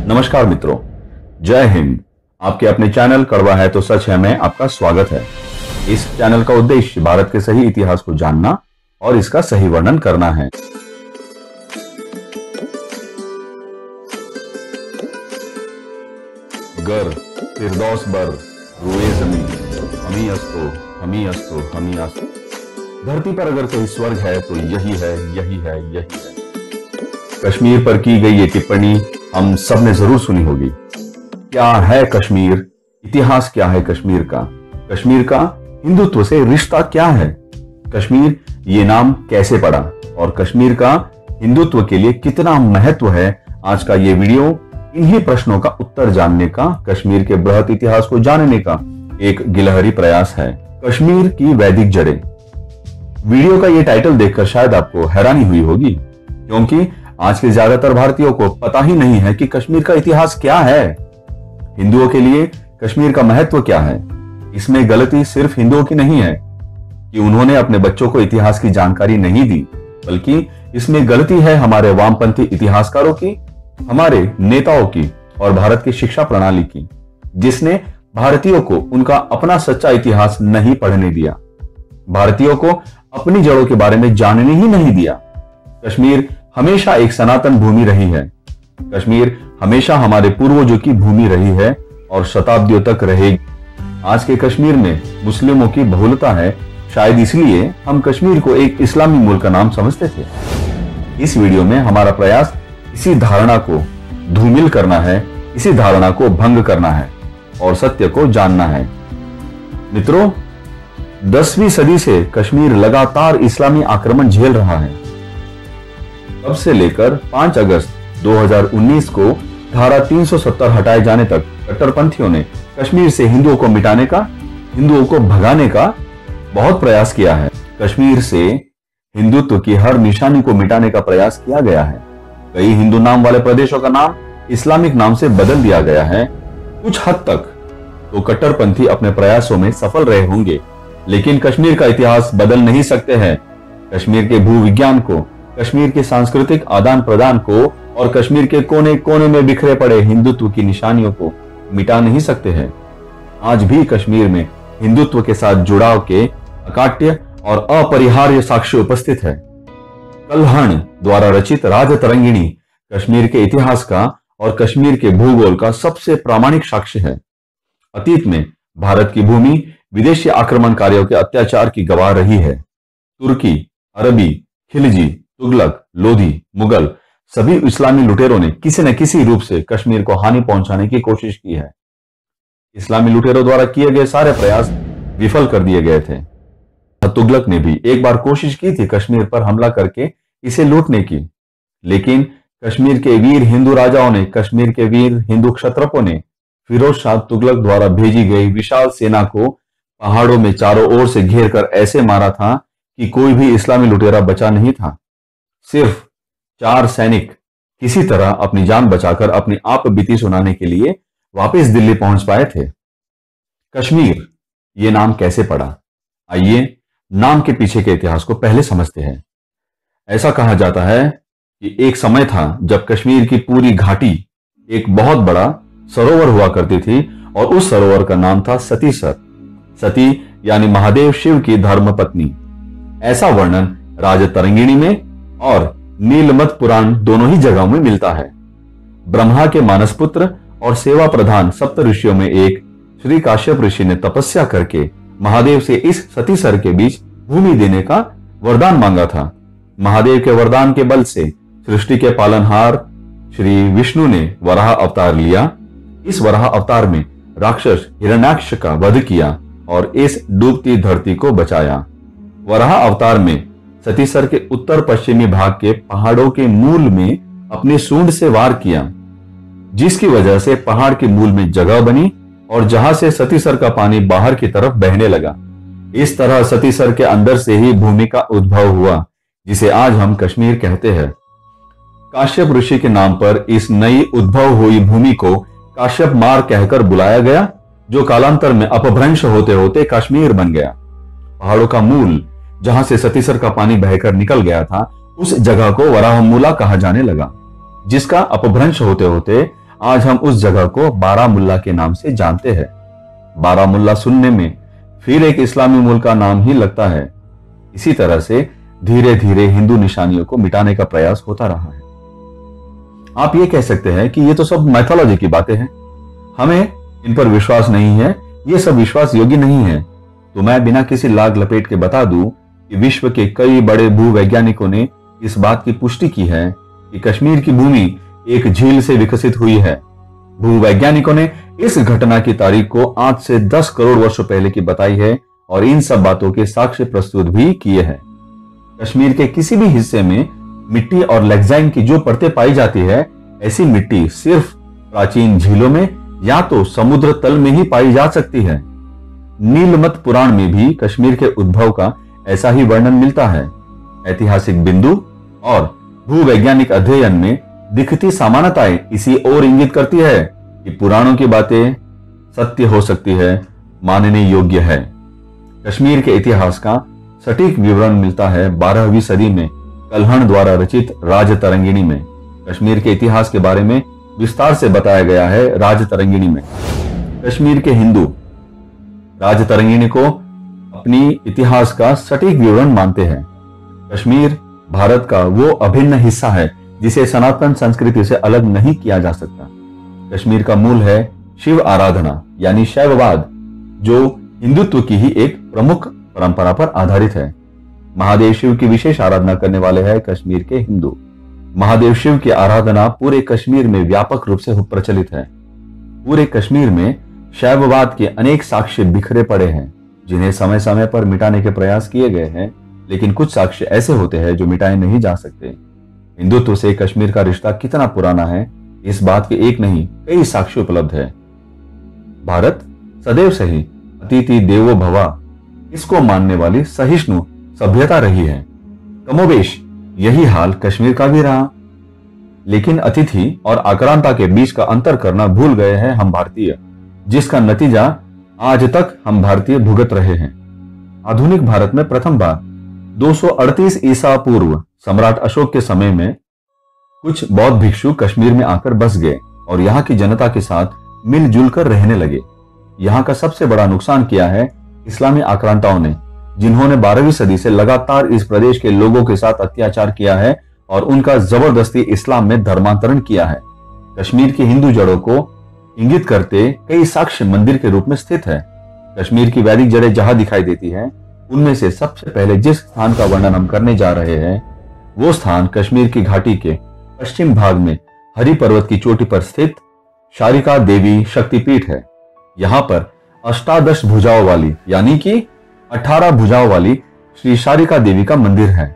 नमस्कार मित्रों, जय हिंद। आपके अपने चैनल कड़वा है तो सच है में आपका स्वागत है। इस चैनल का उद्देश्य भारत के सही इतिहास को जानना और इसका सही वर्णन करना है। गर फिरदौस बर रुए जमीन हमी अस्तो हमी अस्तो हमी अस्तो। धरती पर अगर कोई स्वर्ग है तो यही है, यही है, यही है। कश्मीर पर की गई ये टिप्पणी हम सब ने जरूर सुनी होगी। क्या है कश्मीर? इतिहास क्या है कश्मीर का? कश्मीर का हिंदुत्व से रिश्ता क्या है? कश्मीर ये नाम कैसे पड़ा और कश्मीर का हिंदुत्व के लिए कितना महत्व है? आज का ये वीडियो इन्हीं प्रश्नों का उत्तर जानने का, कश्मीर के बृहत इतिहास को जानने का एक गिलहरी प्रयास है। कश्मीर की वैदिक जड़ें। वीडियो का ये टाइटल देखकर शायद आपको हैरानी हुई होगी, क्योंकि आज के ज्यादातर भारतीयों को पता ही नहीं है कि कश्मीर का इतिहास क्या है। हिंदुओं के लिए कश्मीर का महत्व क्या है। इसमें गलती सिर्फ हिंदुओं की नहीं है कि उन्होंने अपने बच्चों को इतिहास की जानकारी नहीं दी, बल्कि इसमें गलती है हमारे वामपंथी इतिहासकारों की, हमारे नेताओं की और भारत की शिक्षा प्रणाली की, जिसने भारतीयों को उनका अपना सच्चा इतिहास नहीं पढ़ने दिया, भारतीयों को अपनी जड़ों के बारे में जानने ही नहीं दिया। कश्मीर हमेशा एक सनातन भूमि रही है। कश्मीर हमेशा हमारे पूर्वजों की भूमि रही है और शताब्दियों तक रहेगी। आज के कश्मीर में मुस्लिमों की बहुलता है, शायद इसलिए हम कश्मीर को एक इस्लामी मुल्क का नाम समझते थे। इस वीडियो में हमारा प्रयास इसी धारणा को धूमिल करना है, इसी धारणा को भंग करना है और सत्य को जानना है। मित्रों, 10वीं सदी से कश्मीर लगातार इस्लामी आक्रमण झेल रहा है। तब से लेकर 5 अगस्त 2019 को धारा 370 हटाए जाने तक कट्टरपंथियों ने कश्मीर से हिंदुओं को मिटाने का, हिंदुओं को भगाने का बहुत प्रयास किया है। कश्मीर से हिंदुत्व की हर निशानी को मिटाने का प्रयास किया गया है। कई हिंदू नाम वाले प्रदेशों का नाम इस्लामिक नाम से बदल दिया गया है। कुछ हद तक तो कट्टरपंथी अपने प्रयासों में सफल रहे होंगे, लेकिन कश्मीर का इतिहास बदल नहीं सकते हैं। कश्मीर के भूविज्ञान को, कश्मीर के सांस्कृतिक आदान प्रदान को और कश्मीर के कोने कोने में बिखरे पड़े हिंदुत्व की निशानियों को मिटा नहीं सकते हैं। आज भी कश्मीर में हिंदुत्व के साथ जुड़ाव के अकाट्य और अपरिहार्य साक्ष्य उपस्थित है। कल्हण द्वारा रचित राजतरंगिणी कश्मीर के इतिहास का और कश्मीर के भूगोल का सबसे प्रामाणिक साक्ष्य है। अतीत में भारत की भूमि विदेशी आक्रमणकारियों के अत्याचार की गवाह रही है। तुर्की, अरबी, खिलजी, तुगलक, लोधी, मुगल सभी इस्लामी लुटेरों ने किसी न किसी रूप से कश्मीर को हानि पहुंचाने की कोशिश की है। इस्लामी लुटेरों द्वारा किए गए सारे प्रयास विफल कर दिए गए थे। तुगलक ने भी एक बार कोशिश की थी कश्मीर पर हमला करके इसे लूटने की, लेकिन कश्मीर के वीर हिंदू राजाओं ने, कश्मीर के वीर हिंदू क्षत्रपों ने फिरोज शाह तुगलक द्वारा भेजी गई विशाल सेना को पहाड़ों में चारों ओर से घेर कर ऐसे मारा था कि कोई भी इस्लामी लुटेरा बचा नहीं था। सिर्फ 4 सैनिक किसी तरह अपनी जान बचाकर अपनी आप बीती सुनाने के लिए वापस दिल्ली पहुंच पाए थे। कश्मीर ये नाम कैसे पड़ा? आइए नाम के पीछे के इतिहास को पहले समझते हैं। ऐसा कहा जाता है कि एक समय था जब कश्मीर की पूरी घाटी एक बहुत बड़ा सरोवर हुआ करती थी और उस सरोवर का नाम था सतीसर। सती यानी महादेव शिव की धर्मपत्नी। ऐसा वर्णन राजतरंगिणी में और नीलमत पुराण दोनों ही जगहों में मिलता है। ब्रह्मा के मानसपुत्र और सेवा प्रधान सप्त ऋषियों में एक श्री काश्यप ऋषि ने तपस्या करके महादेव से इस सतीसर के बीच भूमि देने का वरदान मांगा था। महादेव के वरदान के बल से सृष्टि के पालनहार श्री विष्णु ने वराह अवतार लिया। इस वराह अवतार में राक्षस हिरण्याक्ष का वध किया और इस डूबती धरती को बचाया। वराह अवतार में सतीसर के उत्तर पश्चिमी भाग के पहाड़ों के मूल में अपनी सूंड से वार किया, जिसकी वजह से पहाड़ के मूल में जगह बनी और जहां से सतीसर का पानी बाहर की तरफ बहने लगा। इस तरह सतीसर के अंदर से ही भूमि का उद्भव हुआ, जिसे आज हम कश्मीर कहते हैं। काश्यप ऋषि के नाम पर इस नई उद्भव हुई भूमि को काश्यप मार कहकर बुलाया गया, जो कालांतर में अपभ्रंश होते होते कश्मीर बन गया। पहाड़ों का मूल जहां से सतीसर का पानी बहकर निकल गया था, उस जगह को वराहमूला कहा जाने लगा, जिसका अपभ्रंश होते होते आज हम उस जगह को बारामुल्ला के नाम से जानते हैं। बारामुल्ला सुनने में फिर एक इस्लामी मुल्क का नाम ही लगता है। इसी तरह से धीरे धीरे हिंदू निशानियों को मिटाने का प्रयास होता रहा है। आप ये कह सकते हैं कि ये तो सब मैथोलॉजी की बातें हैं, हमें इन पर विश्वास नहीं है, ये सब विश्वास योग्य नहीं है। तो मैं बिना किसी लाग लपेट के बता दूं कि विश्व के कई बड़े भूवैज्ञानिकों ने इस बात की पुष्टि की है कि कश्मीर की भूमि एक झील से विकसित हुई है। भूवैज्ञानिकों ने इस घटना की तारीख को आज से 10 करोड़ वर्षों पहले की बताई है और इन सब बातों के साक्ष्य प्रस्तुत भी किए हैं। कश्मीर के किसी भी हिस्से में मिट्टी और लेक्साइन की जो परतें पाई जाती है, ऐसी मिट्टी सिर्फ प्राचीन झीलों में या तो समुद्र तल में ही पाई जा सकती है। नीलमत पुराण में भी कश्मीर के उद्भव का ऐसा ही वर्णन मिलता है। ऐतिहासिक बिंदु और भूवैज्ञानिक अध्ययन में दिखती समानताएं इसी ओर इंगित करती है कि पुराणों की बातें सत्य हो सकती है, मानने योग्य है। कश्मीर के इतिहास का सटीक विवरण मिलता है 12वीं सदी में कल्हण द्वारा रचित राजतरंगिणी में। कश्मीर के इतिहास के बारे में विस्तार से बताया गया है राजतरंगिणी में। कश्मीर के हिंदू राजतरंगिणी को अपनी इतिहास का सटीक विवरण मानते हैं। कश्मीर भारत का वो अभिन्न हिस्सा है जिसे सनातन संस्कृति से अलग नहीं किया जा सकता। कश्मीर का मूल है शिव आराधना यानी शैववाद, जो हिंदुत्व की ही एक प्रमुख परंपरा पर आधारित है। महादेव शिव की विशेष आराधना करने वाले हैं कश्मीर के हिंदू। महादेव शिव की आराधना पूरे कश्मीर में व्यापक रूप से प्रचलित है। पूरे कश्मीर में शैववाद के अनेक साक्ष्य बिखरे पड़े हैं, जिन्हें समय समय पर मिटाने के प्रयास किए गए हैं, लेकिन कुछ साक्ष्य ऐसे होते हैं जो मिटाए नहीं जा सकते। हिंदुत्व से कश्मीर का रिश्ता कितना पुराना है, इस बात के एक नहीं कई साक्ष्य उपलब्ध है। भारत सदैव से ही अतिथि देवो भवा इसको मानने वाली सहिष्णु सभ्यता रही है। कमोबेश यही हाल कश्मीर का भी रहा, लेकिन अतिथि और आक्रांता के बीच का अंतर करना भूल गए हैं हम भारतीय, जिसका नतीजा आज तक हम भारतीय भुगत रहे हैं। आधुनिक भारत में प्रथम बार 238 ईसा पूर्व सम्राट अशोक के समय में कुछ बौद्ध भिक्षु कश्मीर में आकर बस गए और यहाँ की जनता के साथ मिलजुल कर रहने लगे। यहाँ का सबसे बड़ा नुकसान किया है इस्लामी आक्रांताओं ने, जिन्होंने 12वीं सदी से लगातार इस प्रदेश के लोगों के साथ अत्याचार किया है और उनका जबरदस्ती इस्लाम में धर्मांतरण किया है। कश्मीर की हिंदू जड़ों को इंगित करते कई साक्ष्य मंदिर के रूप में स्थित है। कश्मीर की वैदिक जड़ें जहां दिखाई देती हैं, उनमें से सबसे पहले जिस स्थान का वर्णन हम करने जा रहे हैं, वो स्थान कश्मीर की घाटी के पश्चिम भाग में हरि पर्वत की चोटी पर स्थित शारिका देवी शक्तिपीठ है। यहाँ पर अष्टादश भुजाओं वाली यानी कि 18 भुजाओं वाली श्री शारिका देवी का मंदिर है।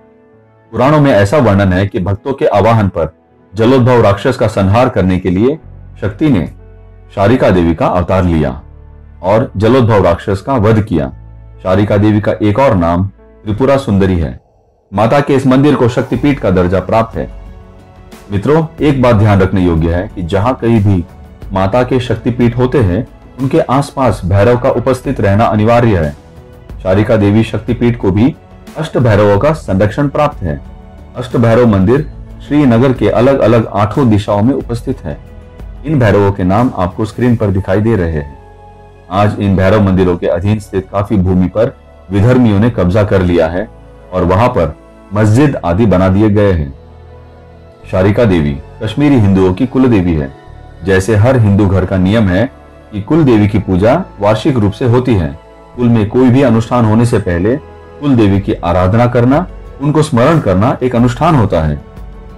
पुराणों में ऐसा वर्णन है कि भक्तों के आवाहन पर जलोद्भव राक्षस का संहार करने के लिए शक्ति ने शारिका देवी का अवतार लिया और जलोद्भव राक्षस का वध किया। शारिका देवी का एक और नाम त्रिपुरा सुंदरी है। माता के इस मंदिर को शक्तिपीठ का दर्जा प्राप्त है। मित्रों, एक बात ध्यान रखने योग्य है कि जहां कहीं भी माता के शक्तिपीठ होते हैं, उनके आसपास भैरव का उपस्थित रहना अनिवार्य है। शारिका देवी शक्तिपीठ को भी अष्ट भैरवों का संरक्षण प्राप्त है। अष्ट भैरव मंदिर श्रीनगर के अलग अलग 8 दिशाओं में उपस्थित है। इन भैरवों के नाम आपको स्क्रीन पर दिखाई दे रहे हैं। आज इन भैरव मंदिरों के अधीन स्थित काफी भूमि पर विधर्मियों ने कब्जा कर लिया है और वहां पर मस्जिद आदि बना दिए गए हैं। शारिका देवी कश्मीरी हिंदुओं की कुल देवी है। जैसे हर हिंदू घर का नियम है कि कुल देवी की पूजा वार्षिक रूप से होती है। कुल में कोई भी अनुष्ठान होने से पहले कुल देवी की आराधना करना, उनको स्मरण करना एक अनुष्ठान होता है।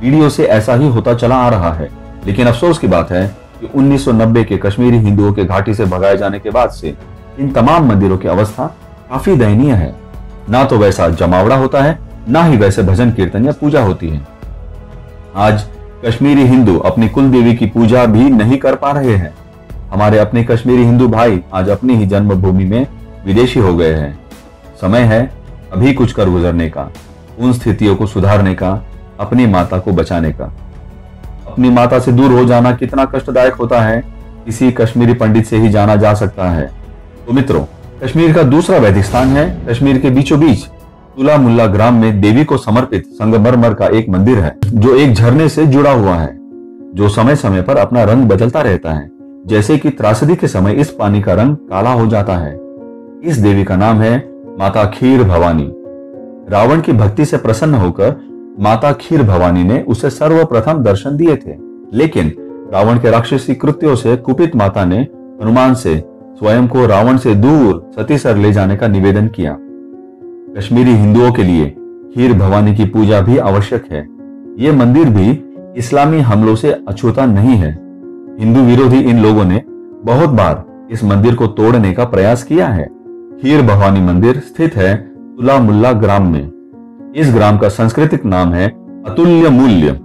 पीढ़ियों से ऐसा ही होता चला आ रहा है, लेकिन अफसोस की बात है कि 1990 के कश्मीरी हिंदुओं के घाटी से भगाए जाने के बाद से इन तमाम मंदिरों की अवस्था काफी दयनीय है। ना तो वैसा जमावड़ा होता है, ना ही वैसे भजन कीर्तन या पूजा होती है। आज कश्मीरी हिंदू अपनी कुल देवी की पूजा भी नहीं कर पा रहे हैं। हमारे अपने कश्मीरी हिंदू भाई आज अपनी ही जन्मभूमि में विदेशी हो गए हैं। समय है अभी कुछ कर गुजरने का, उन स्थितियों को सुधारने का, अपनी माता को बचाने का। अपनी माता से दूर हो जाना कितना कष्टदायक होता है, किसी कश्मीरी पंडित से ही जाना जा सकता है। तो मित्रों, कश्मीर का दूसरा वैदिक स्थान है कश्मीर के बीचों बीच तुला मुल्ला ग्राम में देवी को समर्पित संगमरमर का एक मंदिर है, जो एक झरने से जुड़ा हुआ है। जो समय समय पर अपना रंग बदलता रहता है, जैसे कि त्रासदी के समय इस पानी का रंग काला हो जाता है। इस देवी का नाम है माता खीर भवानी। रावण की भक्ति से प्रसन्न होकर माता खीर भवानी ने उसे सर्वप्रथम दर्शन दिए थे, लेकिन रावण के राक्षसी कृत्यों से कुपित माता ने हनुमान से स्वयं को रावण से दूर सतीसर ले जाने का निवेदन किया। कश्मीरी हिंदुओं के लिए खीर भवानी की पूजा भी आवश्यक है। ये मंदिर भी इस्लामी हमलों से अछूता नहीं है। हिंदू विरोधी इन लोगों ने बहुत बार इस मंदिर को तोड़ने का प्रयास किया है। खीर भवानी मंदिर स्थित है तुला मुल्ला ग्राम में। इस ग्राम का सांस्कृतिक नाम है अतुल्य मूल्य।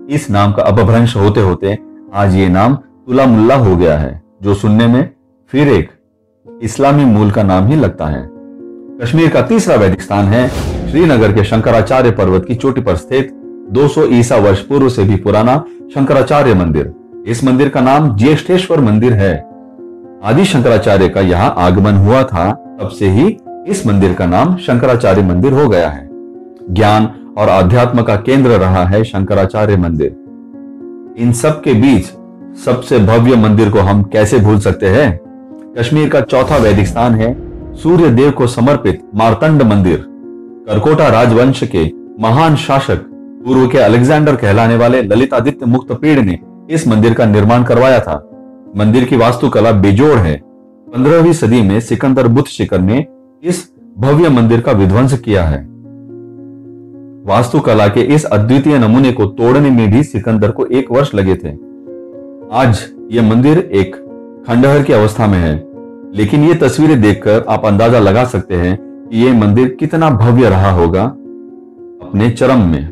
इस नाम का अपभ्रंश होते होते आज ये नाम तुला मुल्ला हो गया है, जो सुनने में फिर एक इस्लामी मूल का नाम ही लगता है। कश्मीर का तीसरा वैदिक स्थान है श्रीनगर के शंकराचार्य पर्वत की चोटी पर स्थित 200 ईसा वर्ष पूर्व से भी पुराना शंकराचार्य मंदिर। इस मंदिर का नाम ज्येष्ठेश्वर मंदिर है। आदि शंकराचार्य का यहाँ आगमन हुआ था, तब से ही इस मंदिर का नाम शंकराचार्य मंदिर हो गया है। ज्ञान और आध्यात्म का केंद्र रहा है शंकराचार्य मंदिर। इन सब के बीच सबसे भव्य मंदिर को हम कैसे भूल सकते हैं। कश्मीर का चौथा वैदिक स्थान है सूर्य देव को समर्पित मार्तंड मंदिर। करकोटा राजवंश के महान शासक पूर्व के अलेक्जेंडर कहलाने वाले ललितादित्य मुक्तपीड़ ने इस मंदिर का निर्माण करवाया था। मंदिर की वास्तुकला बेजोड़ है। 15वीं सदी में सिकंदर बुत शिकर ने इस भव्य मंदिर का विध्वंस किया है। वास्तुकला के इस अद्वितीय नमूने को तोड़ने में भी सिकंदर को 1 वर्ष लगे थे। आज यह मंदिर एक खंडहर की अवस्था में है, लेकिन ये तस्वीरें देखकर आप अंदाजा लगा सकते हैं कि यह मंदिर कितना भव्य रहा होगा अपने चरम में।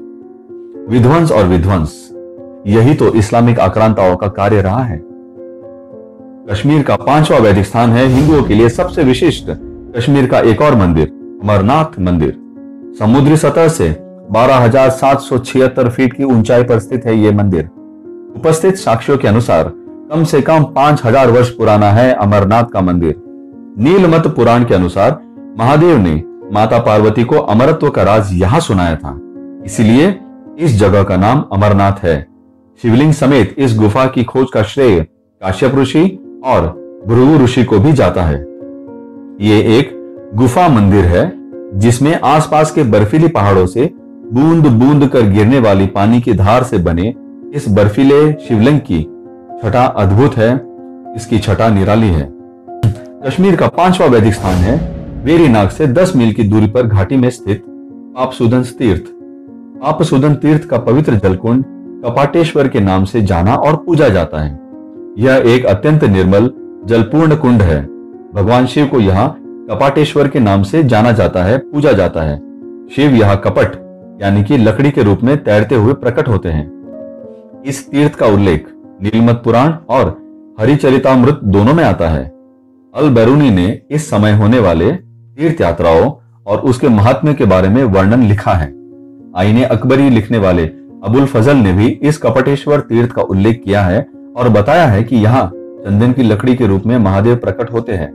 विध्वंस और विध्वंस, यही तो इस्लामिक आक्रांताओं का कार्य रहा है। कश्मीर का 5वां वैदिक स्थान है हिंदुओं के लिए सबसे विशिष्ट कश्मीर का एक और मंदिर, अमरनाथ मंदिर। समुद्री सतह से 12,776 फीट की ऊंचाई पर स्थित है यह मंदिर। उपस्थित साक्ष्यों के अनुसार कम से कम 5,000 वर्ष पुराना है अमरनाथ का मंदिर। नीलमत पुराण के अनुसार महादेव ने माता पार्वती को अमरत्व का राज यहां सुनाया था, इसीलिए इस जगह का नाम अमरनाथ है। शिवलिंग समेत इस गुफा की खोज का श्रेय काश्यप ऋषि और भृगु ऋषि को भी जाता है। ये एक गुफा मंदिर है जिसमें आसपास के बर्फीली पहाड़ों से बूंद बूंद कर गिरने वाली पानी की धार से बने इस बर्फीले शिवलिंग की छटा अद्भुत है। इसकी छटा निराली है। कश्मीर का 5वां वैदिक स्थान है वेरीनाग से 10 मील की दूरी पर घाटी में स्थित पापसूदन तीर्थ। पापसूदन तीर्थ का पवित्र जलकुंड कपाटेश्वर के नाम से जाना और पूजा जाता है। यह एक अत्यंत निर्मल जलपूर्ण कुंड है। भगवान शिव को यहाँ कपाटेश्वर के नाम से जाना जाता है, पूजा जाता है। शिव यहाँ कपट यानी कि लकड़ी के रूप में तैरते हुए प्रकट होते हैं। इस तीर्थ का उल्लेख नीलमत पुराण और हरिचरितामृत दोनों में आता है। अल बैरूनी ने इस समय होने वाले तीर्थ यात्राओं और उसके महात्म्य के बारे में वर्णन लिखा है। आईने अकबरी लिखने वाले अबुल फजल ने भी इस कपटेश्वर तीर्थ का उल्लेख किया है और बताया है कि यहाँ चंदन की लकड़ी के रूप में महादेव प्रकट होते हैं।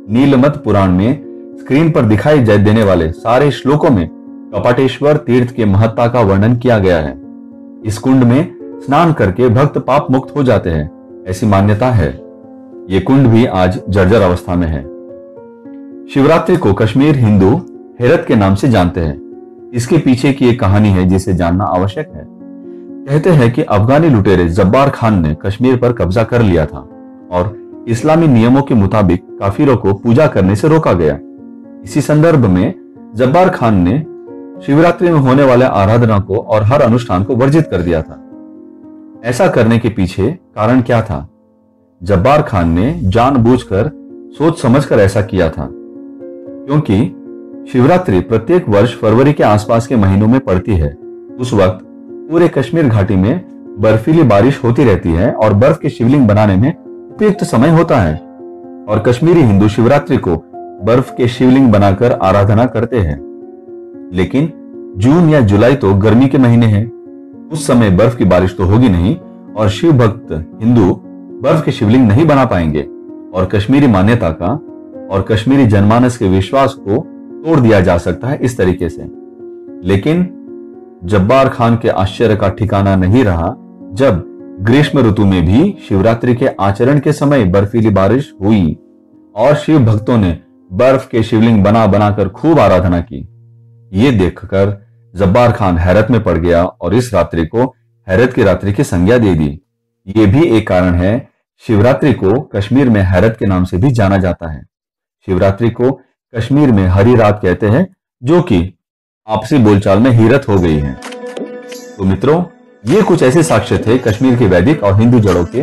नीलमत पुराण में स्क्रीन पर दिखाई देने वाले सारे श्लोकों में कपाटेश्वर तीर्थ के महत्ता का वर्णन किया गया है। इस कुंड में स्नान करके भक्त पाप मुक्त हो जाते हैं, ऐसी मान्यता है। ये कुंड भी आज जर्जर अवस्था में है। शिवरात्रि को कश्मीर हिंदू हेरत के नाम से जानते हैं। इसके पीछे की एक कहानी है जिसे जानना आवश्यक है। कहते हैं कि अफगानी लुटेरे जब्बार खान ने कश्मीर पर कब्जा कर लिया था और इस्लामी नियमों के मुताबिक काफिरों को पूजा करने से रोका गया। इसी संदर्भ में जब्बार खान ने शिवरात्रि में होने वाले आराधना को और हर अनुष्ठान को वर्जित कर दिया था। ऐसा करने के पीछे कारण क्या था? जब्बार खान ने जानबूझकर सोच समझकर ऐसा किया था, क्योंकि शिवरात्रि प्रत्येक वर्ष फरवरी के आसपास के महीनों में पड़ती है। उस वक्त पूरे कश्मीर घाटी में बर्फीली बारिश होती रहती है और बर्फ के शिवलिंग बनाने में उपयुक्त समय होता है। और कश्मीरी हिंदू शिवरात्रि को बर्फ के शिवलिंग बनाकर आराधना करते हैं। लेकिन जून या जुलाई तो गर्मी के महीने हैं, उस समय बर्फ की बारिश तो होगी नहीं और शिव भक्त हिंदू बर्फ के शिवलिंग नहीं बना पाएंगे और कश्मीरी मान्यता का और कश्मीरी जनमानस के विश्वास को तोड़ दिया जा सकता है इस तरीके से। लेकिन जब्बार खान के आश्चर्य का ठिकाना नहीं रहा जब ग्रीष्म ऋतु में भी शिवरात्रि के आचरण के समय बर्फीली बारिश हुई और शिव भक्तों ने बर्फ के शिवलिंग बना बनाकर खूब आराधना की। ये देखकर जब्बार खान हैरत में पड़ गया और इस रात्रि को हैरत की रात्रि की संज्ञा दे दी। ये भी एक कारण है शिवरात्रि को कश्मीर में हैरत के नाम से भी जाना जाता है। शिवरात्रि को कश्मीर में हरी रात कहते हैं, जो कि आपसी बोलचाल में हीरत हो गई है। तो मित्रों, ये कुछ ऐसे साक्ष्य थे कश्मीर की वैदिक और हिंदू जड़ों के।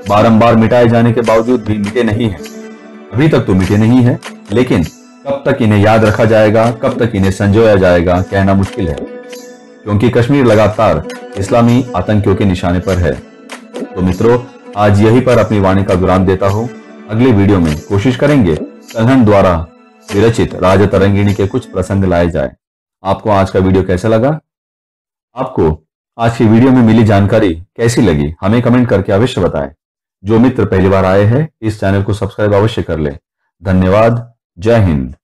बारंबार मिटाए जाने के बावजूद भी मिटे नहीं हैं। अभी तक तो मिटे नहीं है, लेकिन कब तक इन्हें याद रखा जाएगा, कब तक इन्हें संजोया जाएगा, कहना मुश्किल है, क्योंकि कश्मीर लगातार इस्लामी आतंकियों के निशाने पर है। तो मित्रों, आज यहीं पर अपनी वाणी का विराम देता हूं। अगले वीडियो में कोशिश करेंगे कल्हण द्वारा विरचित राजतरंगिणी के कुछ प्रसंग लाए जाए। आपको आज का वीडियो कैसा लगा? आपको आज की वीडियो में मिली जानकारी कैसी लगी, हमें कमेंट करके अवश्य बताएं। जो मित्र पहली बार आए हैं, इस चैनल को सब्सक्राइब अवश्य कर लें। धन्यवाद। जय हिंद।